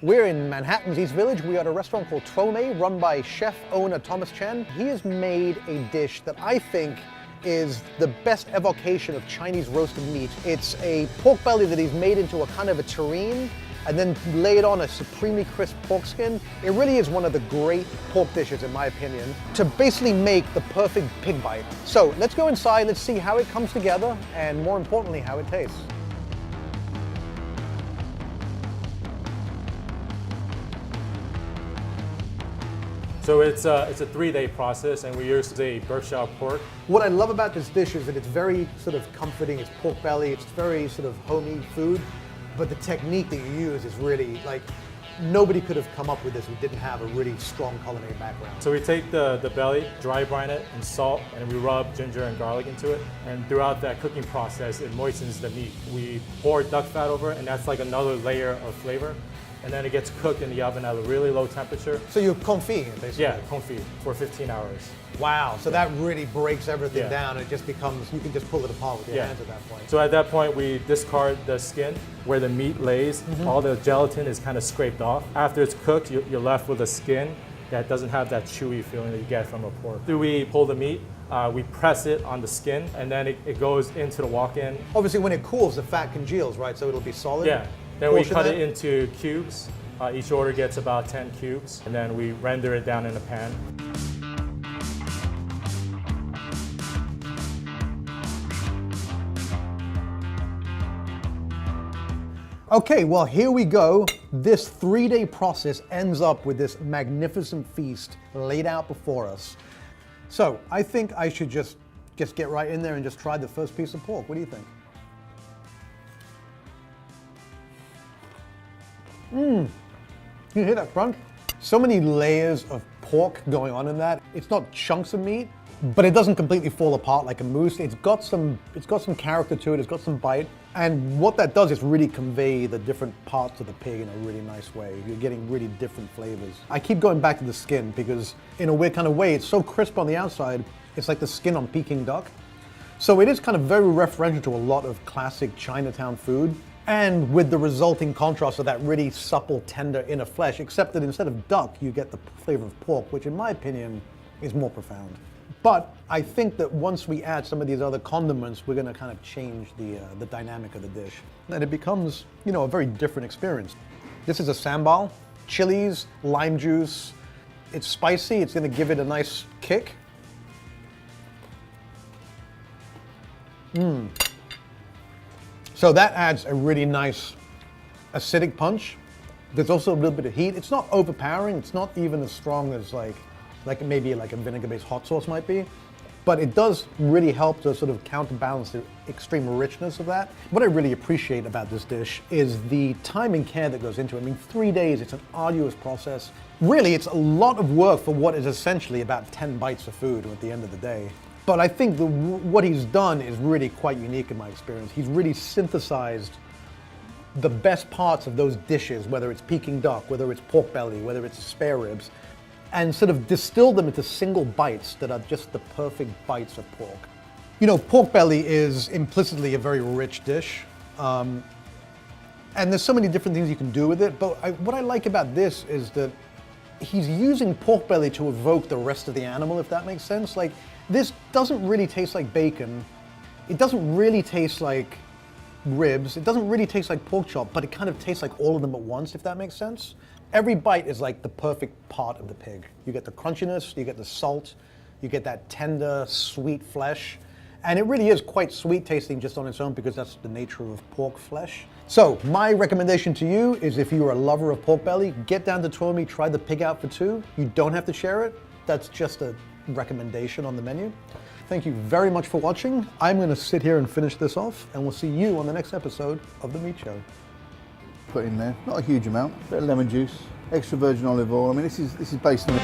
We're in Manhattan's East Village. We are at a restaurant called Tuomei, run by chef owner Thomas Chen. He has made a dish that I think is the best evocation of Chinese roasted meat. It's a pork belly that he's made into a kind of a terrine and then laid on a supremely crisp pork skin. It really is one of the great pork dishes, in my opinion, to basically make the perfect pig bite. So let's go inside, let's see how it comes together, and more importantly, how it tastes. So it's a 3-day process, and we use a Berkshire pork. What I love about this dish is that it's very sort of comforting. It's pork belly. It's very sort of homey food, but the technique that you use is really like nobody could have come up with this who didn't have a really strong culinary background. So we take the belly, dry brine it in salt, and we rub ginger and garlic into it. And throughout that cooking process, it moistens the meat. We pour duck fat over it, and that's like another layer of flavor. And then it gets cooked in the oven at a really low temperature. So you're confit it, basically? Yeah, confit for 15 hours. Wow, so that really breaks everything down. It just becomes, you can just pull it apart with your hands at that point. So at that point, we discard the skin where the meat lays. All the gelatin is kind of scraped off. After it's cooked, you're left with a skin that doesn't have that chewy feeling that you get from a pork. After we pull the meat, we press it on the skin, and then it goes into the walk-in. Obviously, when it cools, the fat congeals, right? So it'll be solid? Yeah. Then we cut it into cubes. Each order gets about 10 cubes, and then we render it down in a pan. Okay, well, here we go. This 3-day process ends up with this magnificent feast laid out before us. So I think I should just get right in there and just try the first piece of pork. What do you think? You hear that crunch? So many layers of pork going on in that. It's not chunks of meat, but it doesn't completely fall apart like a mousse. It's got some character to it. It's got some bite. And what that does is really convey the different parts of the pig in a really nice way. You're getting really different flavors. I keep going back to the skin because in a weird kind of way, it's so crisp on the outside. It's like the skin on Peking duck. So it is kind of very referential to a lot of classic Chinatown food. And with the resulting contrast of that really supple, tender inner flesh, except that instead of duck, you get the flavor of pork, which in my opinion is more profound. But I think that once we add some of these other condiments, we're going to kind of change the dynamic of the dish. And it becomes, you know, a very different experience. This is a sambal, chilies, lime juice. It's spicy. It's going to give it a nice kick. So that adds a really nice acidic punch. There's also a little bit of heat. It's not overpowering. It's not even as strong as like maybe like a vinegar-based hot sauce might be. But it does really help to sort of counterbalance the extreme richness of that. What I really appreciate about this dish is the time and care that goes into it. I mean, 3 days, it's an arduous process. Really, it's a lot of work for what is essentially about 10 bites of food at the end of the day. But I think what he's done is really quite unique in my experience. He's really synthesized the best parts of those dishes, whether it's Peking duck, whether it's pork belly, whether it's spare ribs, and sort of distilled them into single bites that are just the perfect bites of pork. You know, pork belly is implicitly a very rich dish. And there's so many different things you can do with it. But what I like about this is that he's using pork belly to evoke the rest of the animal, if that makes sense. Like, this doesn't really taste like bacon. It doesn't really taste like ribs. It doesn't really taste like pork chop, but it kind of tastes like all of them at once, if that makes sense. Every bite is like the perfect part of the pig. You get the crunchiness, you get the salt, you get that tender, sweet flesh. And it really is quite sweet tasting just on its own because that's the nature of pork flesh. So my recommendation to you is if you're a lover of pork belly, get down to Tuomei, try the pig out for 2. You don't have to share it. That's just a recommendation on the menu. Thank you very much for watching. I'm going to sit here and finish this off, and we'll see you on the next episode of The Meat Show. Put in there, not a huge amount, bit of lemon juice, extra virgin olive oil. I mean, this is based on